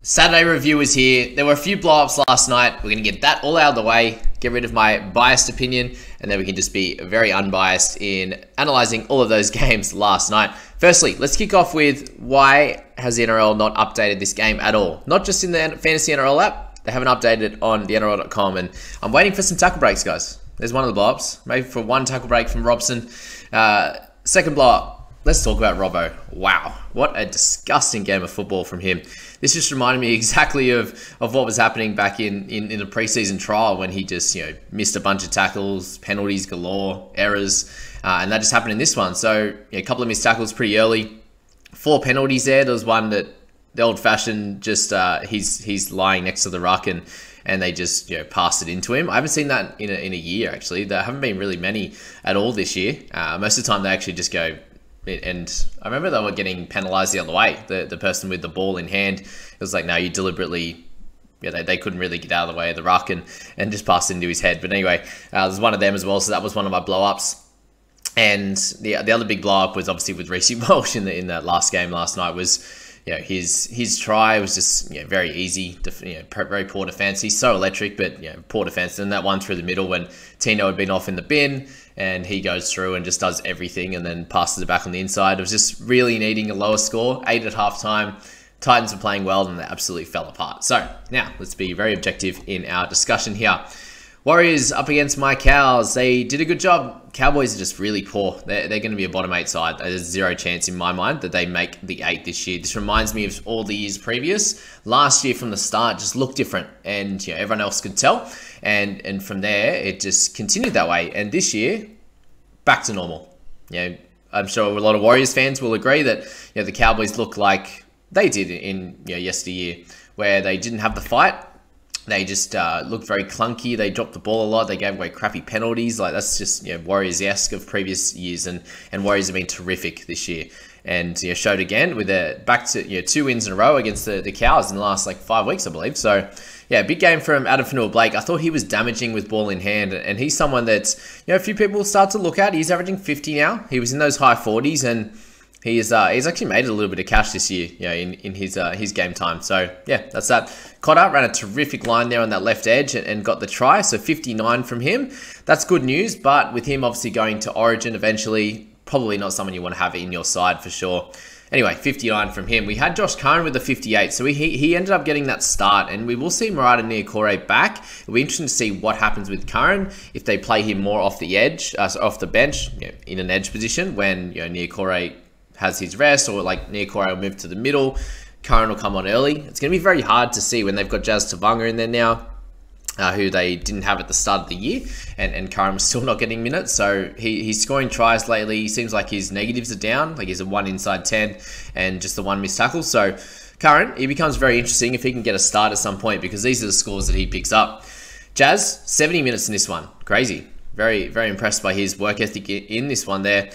Saturday review is here. There were a few blow-ups last night. We're going to get that all out of the way, get rid of my biased opinion, and then we can just be very unbiased in analyzing all of those games last night. Firstly, let's kick off with why has the NRL not updated this game at all? Not just in the Fantasy NRL app. They haven't updated it on the NRL.com, and I'm waiting for some tackle breaks, guys. There's one of the blow-ups. Maybe for one tackle break from Robson. Second blow-up. Let's talk about Robbo. Wow, what a disgusting game of football from him. This just reminded me exactly of what was happening back in the preseason trial when he just missed a bunch of tackles, penalties galore, errors, and that just happened in this one. So a couple of missed tackles pretty early, 4 penalties there. There was one that the old-fashioned just he's lying next to the ruck and they just passed it into him. I haven't seen that in a year actually. There haven't been really many at all this year. Most of the time they actually just go. And I remember they were getting penalised the other way. The person with the ball in hand, it was like, no, you deliberately, they couldn't really get out of the way of the ruck and just passed into his head. But anyway, there's one of them as well. So that was one of my blow-ups. And the other big blow-up was obviously with Reece Walsh in that last game last night was, his try was just very easy, very poor defense. He's so electric, but poor defense. And that one through the middle when Tino had been off in the bin, and he goes through and just does everything and then passes it back on the inside. It was just really needing a lower score. 8 at halftime. Titans were playing well and they absolutely fell apart. So now let's be very objective in our discussion here. Warriors up against my Cows. They did a good job. Cowboys are just really poor. They're going to be a bottom 8 side. There's zero chance in my mind that they make the 8 this year. This reminds me of all the years previous. Last year from the start just looked different and everyone else could tell. And from there, it just continued that way. And this year, back to normal. I'm sure a lot of Warriors fans will agree that the Cowboys look like they did in yesteryear, where they didn't have the fight. They just looked very clunky. They dropped the ball a lot. They gave away crappy penalties. Like that's just Warriors-esque of previous years, and Warriors have been terrific this year. And showed again with back to 2 wins in a row against the Cows in the last 5 weeks, I believe. So big game from Adam Fanua-Blake. I thought he was damaging with ball in hand, and he's someone that's a few people start to look at. He's averaging 50 now. He was in those high 40s, and he's actually made a little bit of cash this year, in his game time. So that's that. Cotter ran a terrific line there on that left edge and got the try. So 59 from him. That's good news. But with him obviously going to Origin eventually, probably not someone you want to have in your side for sure. Anyway, 59 from him. We had Josh Curran with the 58, so he ended up getting that start, and we will see Murata Niokore back. It'll be interesting to see what happens with Curran if they play him more off the edge, off the bench, in an edge position when Niokore has his rest, or Niokore will move to the middle. Curran will come on early. It's going to be very hard to see when they've got Jazz Tavanga in there now, who they didn't have at the start of the year, and Curran was still not getting minutes. So he's scoring tries lately. He seems like his negatives are down. He's a 1 inside 10 and just the 1 missed tackle. So Curran, he becomes very interesting if he can get a start at some point, because these are the scores that he picks up. Jazz, 70 minutes in this one. Crazy. Very, very impressed by his work ethic in this one there.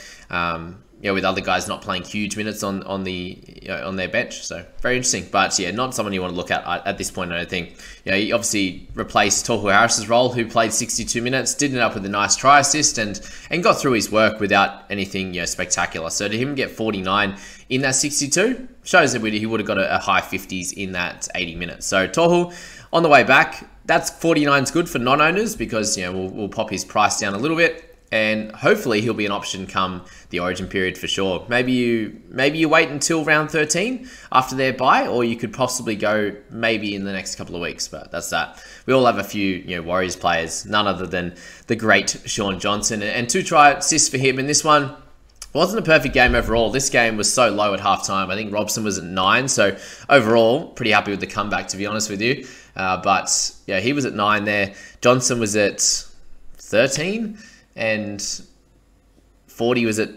With other guys not playing huge minutes on their bench. So very interesting. But not someone you want to look at this point, I don't think. He obviously replaced Tohu Harris's role, who played 62 minutes, did end up with a nice try assist and got through his work without anything spectacular. So to him get 49 in that 62 shows that he would have got a high 50s in that 80 minutes. So Tohu on the way back, that's 49 is good for non-owners, because we'll pop his price down a little bit. And hopefully he'll be an option come the Origin period for sure. Maybe you wait until round 13 after their bye, or you could possibly go maybe in the next couple of weeks. But that's that. We all have a few Warriors players, none other than the great Sean Johnson, and 2 try assists for him in this one. Wasn't a perfect game overall. This game was so low at halftime. I think Robson was at 9, so overall pretty happy with the comeback, to be honest with you. But he was at 9 there. Johnson was at 13. And 40 was at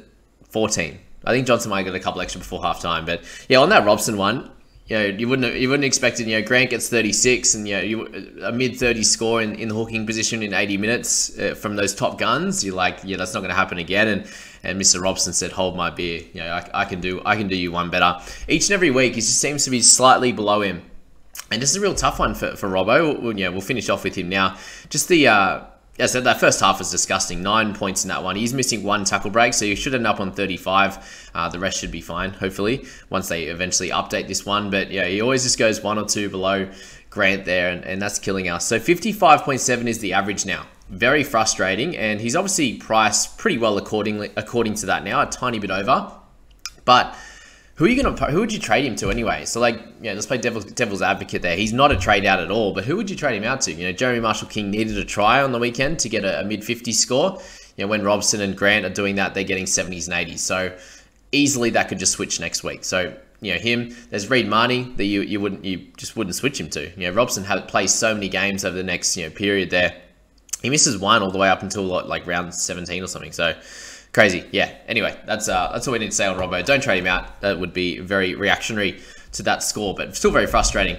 14. I think Johnson might get a couple extra before halftime, but on that Robson one, you wouldn't expect it. Grant gets 36, and a mid-30s score in the hooking position in 80 minutes from those top guns. You're like, that's not going to happen again. And Mr. Robson said, "Hold my beer. I can do you one better." Each and every week, he just seems to be slightly below him, and this is a real tough one for Robbo. We'll finish off with him now. Just the yeah, so that first half was disgusting. 9 points in that one. He's missing one tackle break, so you should end up on 35. The rest should be fine, hopefully, once they eventually update this one. But yeah, he always just goes 1 or 2 below Grant there, and that's killing us. So 55.7 is the average now. Very frustrating, and he's obviously priced pretty well according to that now, a tiny bit over. But who would you trade him to anyway? So like, yeah, let's play devil's advocate there. He's not a trade out at all, but who would you trade him out to? You know, Jeremy Marshall-King needed a try on the weekend to get a mid-50 score. You know, when Robson and Grant are doing that, they're getting 70s and 80s. So easily that could just switch next week. So, you know, him, there's Reed Marnie that you just wouldn't switch him to. You know, Robson plays so many games over the next, you know, period there. He misses one all the way up until like round 17 or something. So crazy. Yeah. Anyway, that's all we need to say on Robbo. Don't trade him out. That would be very reactionary to that score, but still very frustrating.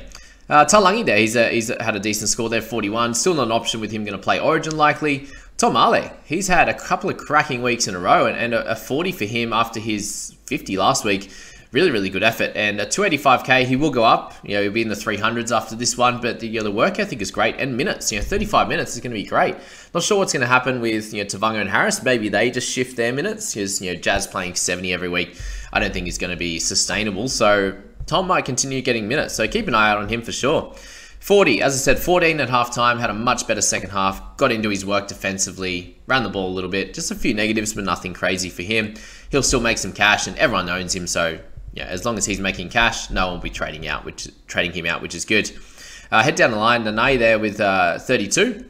Talangi there, he's had a decent score there, 41. Still not an option with him going to play Origin likely. Tom Ale, he's had a couple of cracking weeks in a row, and a 40 for him after his 50 last week. Really, really good effort. And at 285k, he will go up. You know, he'll be in the 300s after this one. But the work ethic is great. And minutes, 35 minutes is going to be great. Not sure what's going to happen with, Tavanga and Harris. Maybe they just shift their minutes. Because, Jazz playing 70 every week, I don't think is going to be sustainable. So Tom might continue getting minutes. So keep an eye out on him for sure. 40, as I said, 14 at halftime, had a much better second half, got into his work defensively, ran the ball a little bit. Just a few negatives, but nothing crazy for him. He'll still make some cash, and everyone owns him, so yeah, as long as he's making cash, no one will be trading him out, which is good. Head down the line, Nanai there with 32.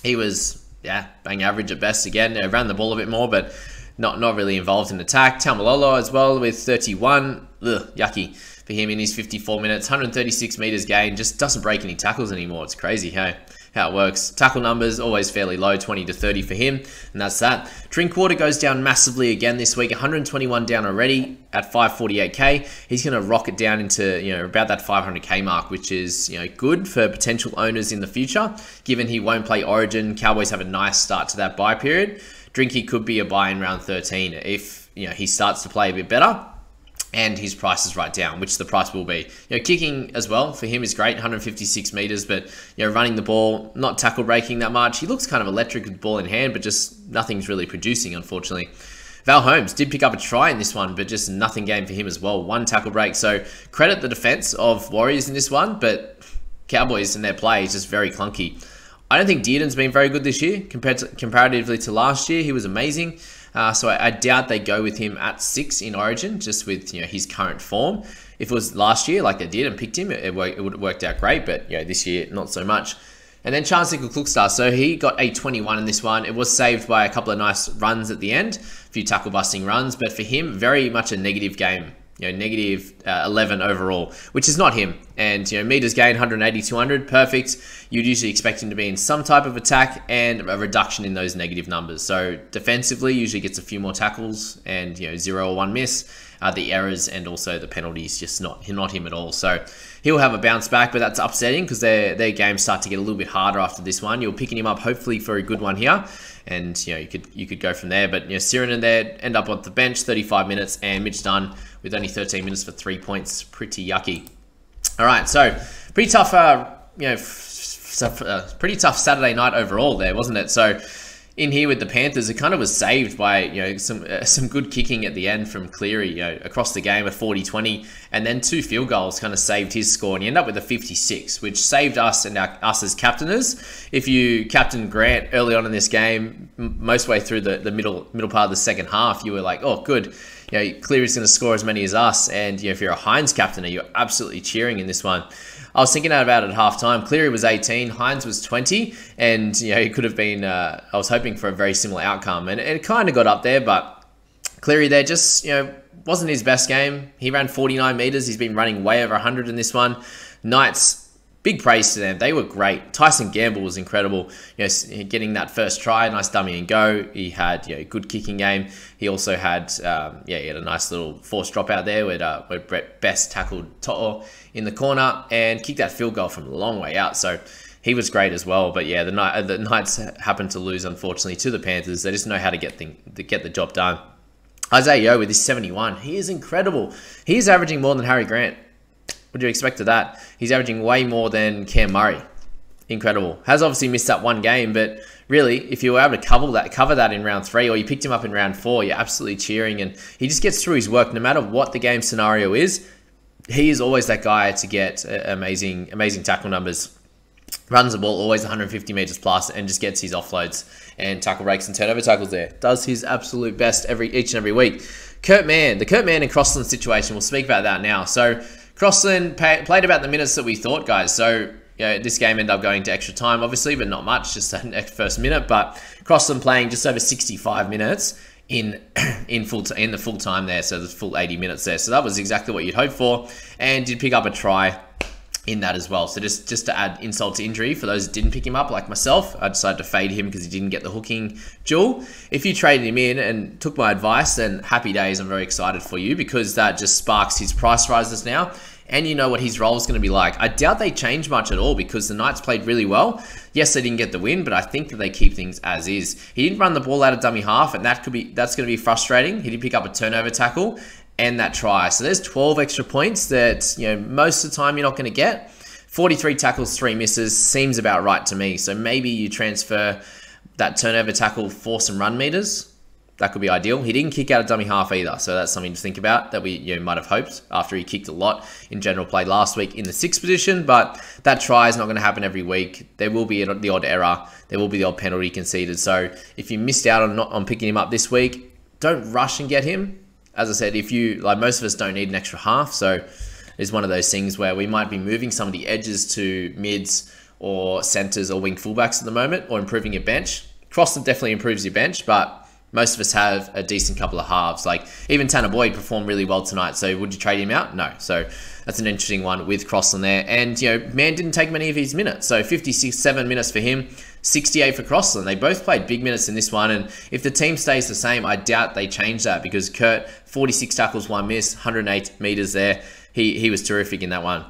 He was, bang average at best again. Ran the ball a bit more, but not really involved in attack. Taumalolo as well with 31. Ugh, yucky for him in his 54 minutes. 136 meters gain. Just doesn't break any tackles anymore. It's crazy, hey? How it works. Tackle numbers always fairly low, 20 to 30 for him, and that's that. Drinkwater goes down massively again this week, 121 down already at 548k. He's going to rocket down into about that 500k mark, which is good for potential owners in the future. Given he won't play Origin, Cowboys have a nice start to that bye period. Drinky could be a buy in round 13 if he starts to play a bit better. And his price is right down, which the price will be. Kicking as well for him is great, 156 meters, but running the ball, not tackle breaking that much. He looks kind of electric with the ball in hand, but just nothing's really producing, unfortunately. Val Holmes did pick up a try in this one, but just nothing game for him as well. One tackle break, so credit the defense of Warriors in this one, but Cowboys in their play is just very clunky. I don't think Dearden's been very good this year comparatively to last year. He was amazing. So I doubt they go with him at 6 in Origin, just with his current form. If it was last year, like they did and picked him, it would have worked out great. But this year, not so much. And then Chance Nickel-Cookstar. So he got a 21 in this one. It was saved by a couple of nice runs at the end, a few tackle busting runs. But for him, very much a negative game. Negative 11 overall, which is not him. And, meters gain, 180, 200, perfect. You'd usually expect him to be in some type of attack and a reduction in those negative numbers. So defensively, usually gets a few more tackles and, 0 or 1 miss. The errors and also the penalties, just not him at all. So he'll have a bounce back, but that's upsetting because their games start to get a little bit harder after this one. You're picking him up hopefully for a good one here. And, you could go from there. But, Sirenin there, end up on the bench, 35 minutes, and Mitch Dunn with only 13 minutes for 3 points. Pretty yucky. All right, so pretty tough, pretty tough Saturday night overall there, wasn't it? So in here with the Panthers, it kind of was saved by, some good kicking at the end from Cleary, across the game, a 40-20, and then 2 field goals kind of saved his score, and you end up with a 56, which saved us and us as captainers. If you captain Grant early on in this game, most way through the middle part of the second half, you were like, oh, good. Cleary's going to score as many as us, and if you're a Hines captainer, you're absolutely cheering in this one. I was thinking about it at halftime. Cleary was 18, Hines was 20, and he could have been. I was hoping for a very similar outcome, and it kind of got up there. But Cleary there just wasn't his best game. He ran 49 meters. He's been running way over 100 in this one. Knights. Big praise to them. They were great. Tyson Gamble was incredible. Getting that first try, nice dummy and go. He had good kicking game. He also had he had a nice little forced drop out there where Brett Best tackled To'o in the corner and kicked that field goal from a long way out. So he was great as well. But yeah, the Knights happened to lose unfortunately to the Panthers. They just know how to get the job done. Isaiah Yeo with his 71. He is incredible. He is averaging more than Harry Grant. What do you expect of that? He's averaging way more than Cam Murray incredible. Has obviously missed that one game, but really, if you were able to cover that in round 3, or you picked him up in round 4, you're absolutely cheering. And he just gets through his work no matter what the game scenario is. He is always that guy to get amazing tackle numbers. Runs the ball always 150 meters plus and just gets his offloads and tackle breaks and turnover tackles there. Does his absolute best each and every week. The Kurt Mann and Crossland situation, we'll speak about that now. So Crossland played about the minutes that we thought, guys. So this game ended up going to extra time, obviously, but not much, just that first minute. But Crossland playing just over 65 minutes in the full time there, so the full 80 minutes there. So that was exactly what you'd hope for, and did pick up a try in that as well. So just to add insult to injury for those that didn't pick him up, like myself, I decided to fade him because he didn't get the hooking duel. If you traded him in and took my advice, then happy days. I'm very excited for you, because that just sparks his price rises now, and you know what his role is going to be like. I doubt they change much at all, because the Knights played really well. Yes, they didn't get the win, but I think that they keep things as is. He didn't run the ball out of dummy half, and that's going to be frustrating. He did pick up a turnover tackle and that try. So there's 12 extra points that most of the time you're not going to get. 43 tackles, 3 misses seems about right to me. So maybe you transfer that turnover tackle for some run meters. That could be ideal. He didn't kick out a dummy half either, so that's something to think about that we might have hoped after he kicked a lot in general play last week in the 6th position. But that try is not going to happen every week. There will be the odd error. There will be the odd penalty conceded. So if you missed out on picking him up this week, don't rush and get him. As I said, most of us don't need an extra half, so it's one of those things where we might be moving some of the edges to mids or centers or wing fullbacks at the moment, or improving your bench. Crossland definitely improves your bench, but most of us have a decent couple of halves. Like even Tanner Boyd performed really well tonight. So would you trade him out? No. So that's an interesting one with Crossland there. And, Mann didn't take many of his minutes. So 57 minutes for him, 68 for Crossland. They both played big minutes in this one. And if the team stays the same, I doubt they change that, because Kurt, 46 tackles, 1 miss, 108 meters there. He was terrific in that one.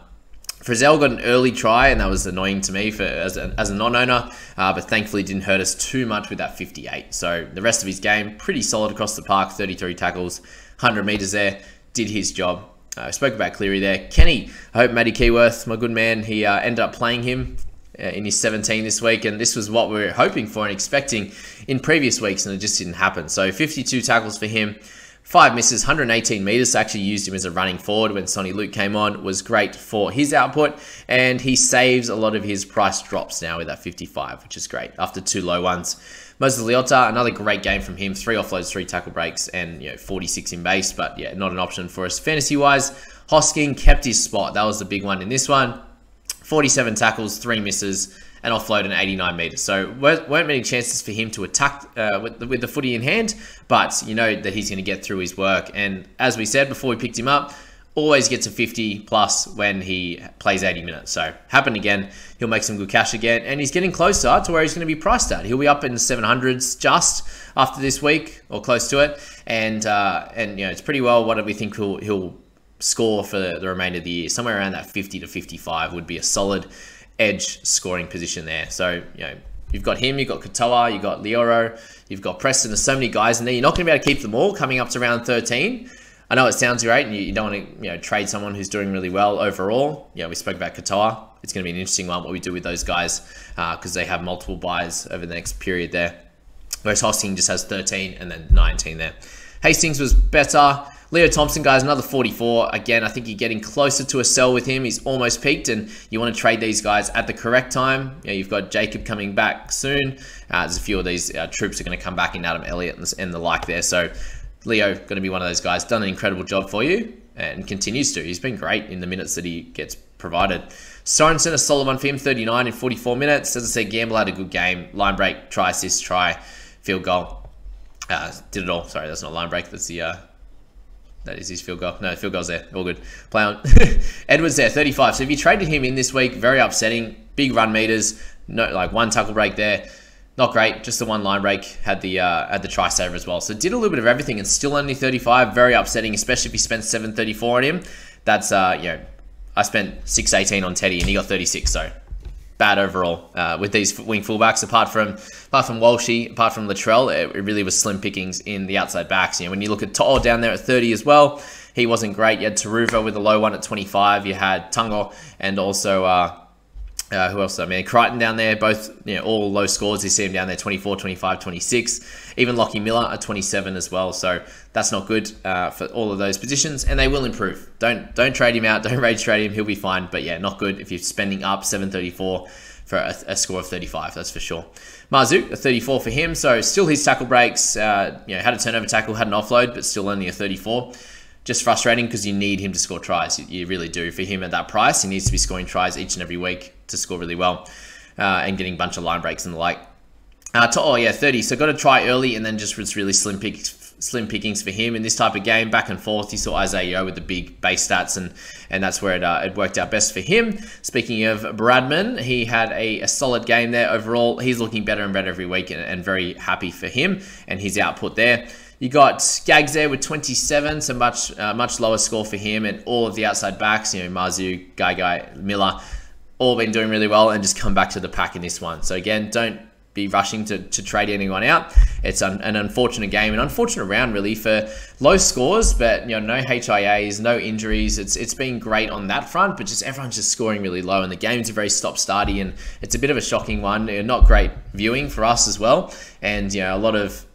Frizzell got an early try, and that was annoying to me as a non-owner, but thankfully didn't hurt us too much with that 58. So the rest of his game, pretty solid across the park, 33 tackles, 100 meters there, did his job. I spoke about Cleary there. Kenny, I hope Matty Keyworth, my good man, he ended up playing him in his 17 this week, and this was what we were hoping for and expecting in previous weeks, and it just didn't happen. So 52 tackles for him, 5 misses, 118 meters. So actually used him as a running forward when Sonny Luke came on. Was great for his output, and he saves a lot of his price drops now with that 55, which is great after 2 low ones. Moses Leota, another great game from him. 3 offloads, 3 tackle breaks, and 46 in base, but yeah, not an option for us fantasy-wise. Hosking kept his spot. That was the big one in this one. 47 tackles, 3 misses, and offload an 89 meters. So weren't many chances for him to attack with the footy in hand, but you know that he's going to get through his work. And as we said before we picked him up, always gets a 50 plus when he plays 80 minutes. So happened again. He'll make some good cash again, and he's getting closer to where he's going to be priced at. He'll be up in the 700s just after this week, or close to it. And it's pretty well what we think he'll score for the remainder of the year. Somewhere around that 50 to 55 would be a solid edge scoring position there. So, you've got him, you've got Katoa, you've got Leoro, you've got Preston. There's so many guys in there. You're not going to be able to keep them all coming up to round 13. I know it sounds great, and you don't want to trade someone who's doing really well overall. We spoke about Katoa. It's going to be an interesting one, what we do with those guys, because they have multiple buys over the next period there. Whereas Hosking just has 13 and then 19 there. Hastings was better. Leo Thompson, guys, another 44. Again, I think you're getting closer to a sell with him. He's almost peaked, and you want to trade these guys at the correct time. You've got Jacob coming back soon. There's a few of these troops are going to come back in Adam Elliott and the like there. So Leo going to be one of those guys. Done an incredible job for you and continues to. He's been great in the minutes that he gets provided. Sorensen, a solid one for him, 39 in 44 minutes. As I said, Gamble had a good game. Line break, try assist, try, field goal. Did it all. Sorry, that's not line break. That's the... That is his field goal. No, field goal's there. All good. Play on. Edwards there, 35. So if you traded him in this week, very upsetting. Big run meters. No, like 1 tackle break there. Not great. Just the 1 line break. Had the try saver as well. So did a little bit of everything and still only 35. Very upsetting, especially if you spent 734 on him. That's I spent 618 on Teddy and he got 36. So bad overall with these wing fullbacks. Apart from Walshy, apart from Latrell, it really was slim pickings in the outside backs. When you look at To'o down there at 30 as well, he wasn't great. You had Taruva with a low one at 25. You had Tungo and also Who else? I mean, Crichton down there, both, all low scores. You see him down there, 24, 25, 26. Even Lockie Miller at 27 as well. So that's not good for all of those positions, and they will improve. Don't trade him out. Don't rage trade him. He'll be fine. But yeah, not good if you're spending up 734 for a score of 35. That's for sure. Marzuk, a 34 for him. So still his tackle breaks. Had a turnover tackle, had an offload, but still only a 34. Just frustrating because you need him to score tries. You really do. For him at that price, he needs to be scoring tries each and every week to score really well, and getting a bunch of line breaks and the like. 30. So got to try early, and then just was really slim pickings for him in this type of game. Back and forth, you saw Isaiah Yeo with the big base stats, and that's where it worked out best for him. Speaking of Bradman, he had a solid game there overall. He's looking better and better every week, and very happy for him and his output there. You got Gags there with 27, so much lower score for him, and all of the outside backs, Marzu, Guy, Miller, all been doing really well, and just come back to the pack in this one. So again, don't be rushing to trade anyone out. It's an unfortunate game, an unfortunate round really for low scores, but no HIAs, no injuries. It's been great on that front, but just everyone's just scoring really low, and the games are very stop-starty, and it's a bit of a shocking one. Not great viewing for us as well, and a lot of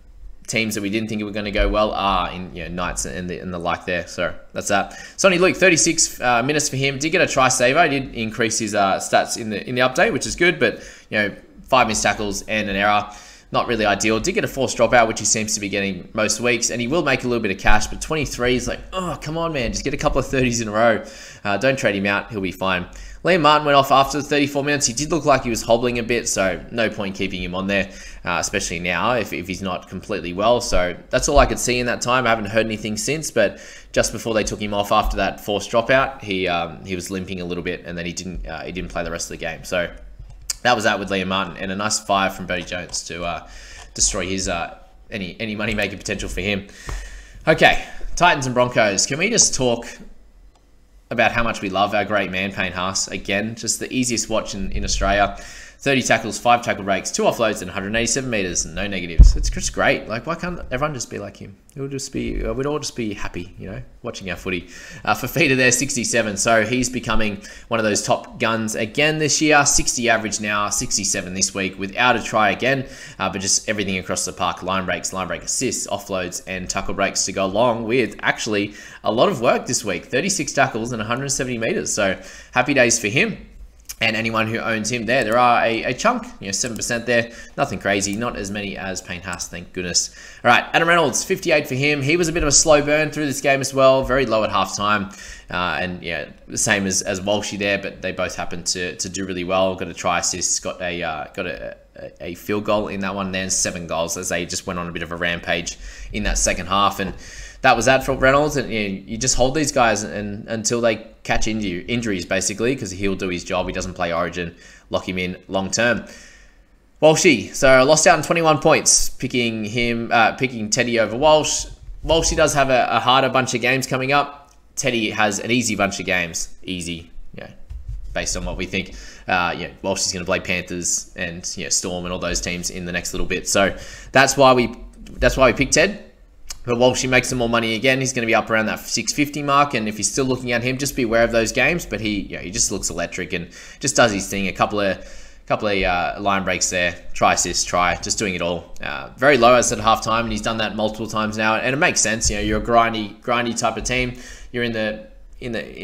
teams that we didn't think were going to go well are in Knights and the like there. So that's that. Sonny Luke, 36 minutes for him. Did get a try saver. He did increase his stats in the update, which is good, but 5 missed tackles and an error. Not really ideal. Did get a forced dropout, which he seems to be getting most weeks, and he will make a little bit of cash, but 23 is like, oh, come on, man. Just get a couple of 30s in a row. Don't trade him out. He'll be fine. Liam Martin went off after 34 minutes. He did look like he was hobbling a bit, so no point keeping him on there, especially now if he's not completely well. So that's all I could see in that time. I haven't heard anything since, but just before they took him off after that forced dropout, he was limping a little bit, and then he didn't play the rest of the game. So that was that with Liam Martin, and a nice 5 from Bertie Jones to destroy his any money making potential for him. Okay, Titans and Broncos. Can we just talk about how much we love our great man, Payne Haas? Again, just the easiest watch in Australia. 30 tackles, 5 tackle breaks, 2 offloads, and 187 meters, and no negatives. It's just great. Like, why can't everyone just be like him? We'd all just be happy, watching our footy. For Feeder there, 67. So he's becoming one of those top guns again this year. 60 average now, 67 this week, without a try again. But just everything across the park: line breaks, line break assists, offloads, and tackle breaks to go along with actually a lot of work this week. 36 tackles and 170 meters. So happy days for him. And anyone who owns him there are a chunk, 7% there. Nothing crazy, not as many as Payne Haas, thank goodness. All right, Adam Reynolds, 58 for him. He was a bit of a slow burn through this game as well, very low at halftime. And the same as Walshy there, but they both happened to do really well. Got a try assist, got a field goal in that one, then 7 goals as they just went on a bit of a rampage in that second half. And that was that for Reynolds, and you just hold these guys until they catch injuries, basically, because he'll do his job. He doesn't play Origin. Lock him in long term. Walshy, so I lost out on 21 points, picking Teddy over Walsh. Walshy does have a harder bunch of games coming up. Teddy has an easy bunch of games. Easy, based on what we think. Walshy's going to play Panthers and Storm and all those teams in the next little bit. So that's why we picked Ted. But Walshy makes some more money again. He's going to be up around that 650 mark, and if you're still looking at him, just be aware of those games. But he just looks electric and just does his thing. A couple of line breaks there, try assist, just doing it all. Very low as at halftime, and he's done that multiple times now, and it makes sense. You're a grindy type of team. You're in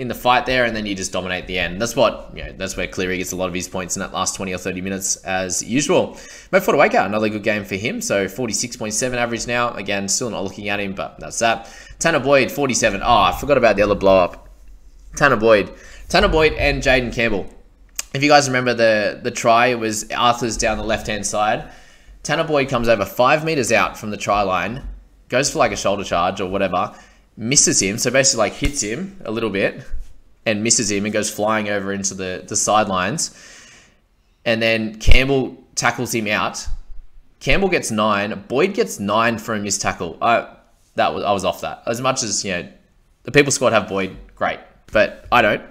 the fight there, and then you just dominate the end. That's where Cleary gets a lot of his points in that last 20 or 30 minutes as usual. Mo Fotuaika, another good game for him. So 46.7 average now. Again, still not looking at him, but that's that. Tanner Boyd, 47. Oh, I forgot about the other blow up. Tanner Boyd and Jaden Campbell. If you guys remember the try, it was Arthur's down the left-hand side. Tanner Boyd comes over 5 meters out from the try line, goes for like a shoulder charge or whatever, misses him, so basically like hits him a little bit and misses him and goes flying over into the sidelines, and then Campbell tackles him out. Campbell gets 9, Boyd gets 9 for a missed tackle. I was off that. As much as the people squad have Boyd, great, but I don't.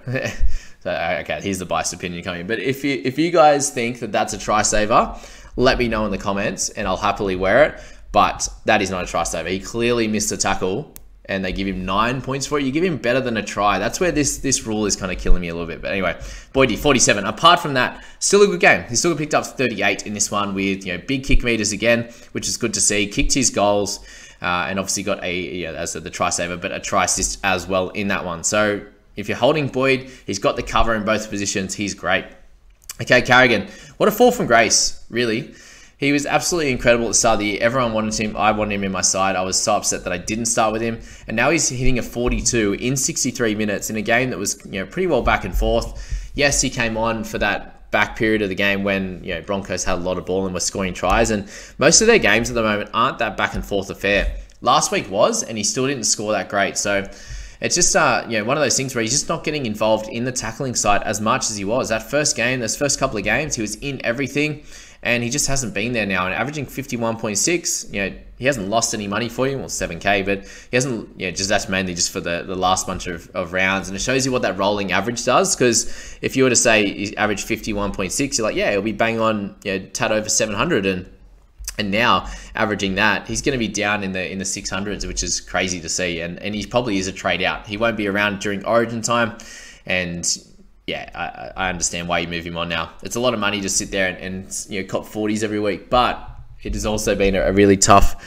So okay, here's the biased opinion coming. But if you guys think that that's a try saver, let me know in the comments and I'll happily wear it. But that is not a try saver. He clearly missed a tackle and they give him 9 points for it. You give him better than a try. That's where this rule is kind of killing me a little bit. But anyway, Boydie, 47. Apart from that, still a good game. He still picked up 38 in this one with, big kick meters again, which is good to see. Kicked his goals, and obviously got as the try saver, but a try assist as well in that one. So if you're holding Boyd, he's got the cover in both positions. He's great. Okay, Carrigan. What a fall from grace, really. He was absolutely incredible at the start of the year. Everyone wanted him. I wanted him in my side. I was so upset that I didn't start with him. And now he's hitting a 42 in 63 minutes in a game that was pretty well back and forth. Yes, he came on for that back period of the game when Broncos had a lot of ball and were scoring tries. And most of their games at the moment aren't that back and forth affair. Last week was, and he still didn't score that great. So it's just one of those things where he's just not getting involved in the tackling side as much as he was. That first game, those first couple of games, he was in everything. And he just hasn't been there now. And averaging 51.6, he hasn't lost any money for you, well, 7K, but he hasn't, that's mainly just for the last bunch of rounds. And it shows you what that rolling average does. Because if you were to say he averaged 51.6, you're like, yeah, he'll be bang on, tad over 700. And now averaging that, he's going to be down in the 600s, which is crazy to see. And he probably is a trade out. He won't be around during Origin time. And yeah, I understand why you move him on now. It's a lot of money to sit there and cop 40s every week, but it has also been a really tough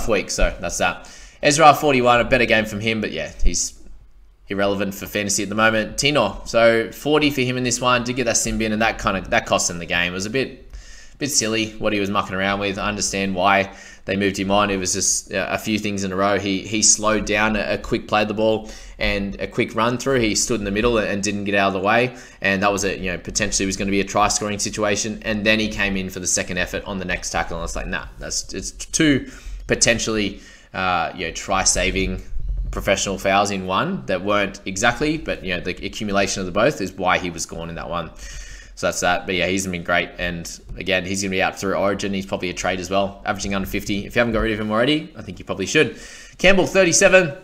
week. So that's that. Ezra 41, a better game from him, but yeah, he's irrelevant for fantasy at the moment. Tino, so 40 for him in this one. Did get that sin bin, and that cost him the game. It was a bit silly what he was mucking around with. I understand why they moved him on. It was just a few things in a row. He slowed down a quick play of the ball and a quick run through. He stood in the middle and didn't get out of the way, and that was potentially was going to be a try scoring situation. And then he came in for the second effort on the next tackle, and I was like, nah, it's two potentially try saving professional fouls in one that weren't exactly, but the accumulation of the both is why he was gone in that one. So that's that. But yeah, he's been great. And again, he's going to be out through Origin. He's probably a trade as well, averaging under 50. If you haven't got rid of him already, I think you probably should. Campbell, 37.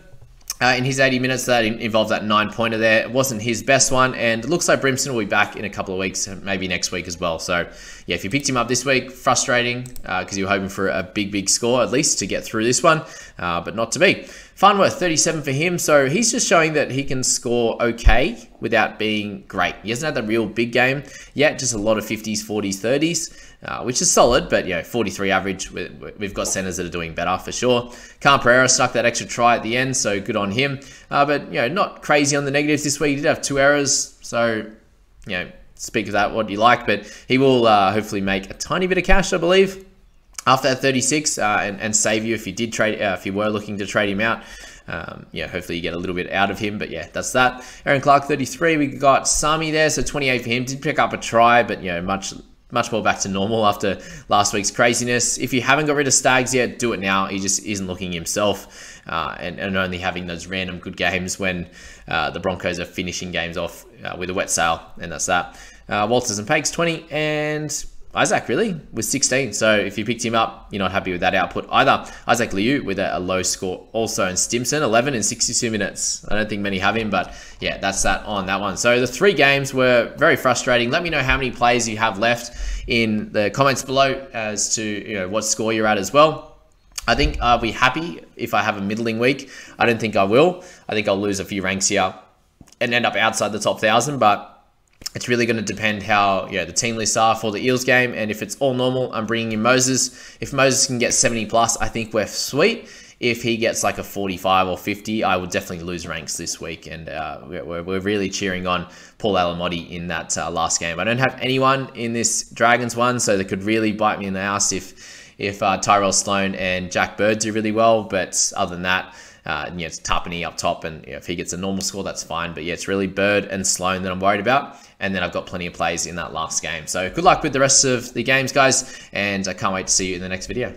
In his 80 minutes, that involved that 9-pointer there. It wasn't his best one, and it looks like Brimson will be back in a couple of weeks, maybe next week as well. So, yeah, if you picked him up this week, frustrating because you were hoping for a big score at least to get through this one, but not to be. Farnworth, 37 for him. So he's just showing that he can score okay without being great. He hasn't had the real big game yet, just a lot of 50s, 40s, 30s, which is solid, but 43 average. We've got centers that are doing better for sure. Khan Pereira stuck that extra try at the end, so good on him. But not crazy on the negatives this week. He did have 2 errors, so speak of that what you like, but he will hopefully make a tiny bit of cash, I believe, after that 36, and save you if you did trade, if you were looking to trade him out. Hopefully you get a little bit out of him, but yeah, that's that. Aaron Clark, 33. We got Sami there, so 28 for him. Did pick up a try, but much more back to normal after last week's craziness. If you haven't got rid of Stags yet, do it now. He just isn't looking himself, and only having those random good games when the Broncos are finishing games off with a wet sail, and that's that. Walters and Pakes, 20, and Isaac really with 16. So if you picked him up, you're not happy with that output either. Isaac Liu with a low score also, and Stimson 11 in 62 minutes. I don't think many have him, but yeah, that's that on that one. So the 3 games were very frustrating. Let me know how many plays you have left in the comments below as to what score you're at as well. I think I'll be happy if I have a middling week. I don't think I will. I think I'll lose a few ranks here and end up outside the top 1,000, but it's really going to depend how the team lists are for the Eels game, and if it's all normal, I'm bringing in Moses. If Moses can get 70 plus, I think we're sweet. If he gets like a 45 or 50, I would definitely lose ranks this week, and we're really cheering on Paul Alamotti in that last game. I don't have anyone in this Dragons one, so they could really bite me in the ass if Tyrell Sloan and Jack Bird do really well, but other than that, it's Tapani up top, and if he gets a normal score, that's fine. But yeah, it's really Bird and Sloan that I'm worried about. And then I've got plenty of plays in that last game. So good luck with the rest of the games, guys. And I can't wait to see you in the next video.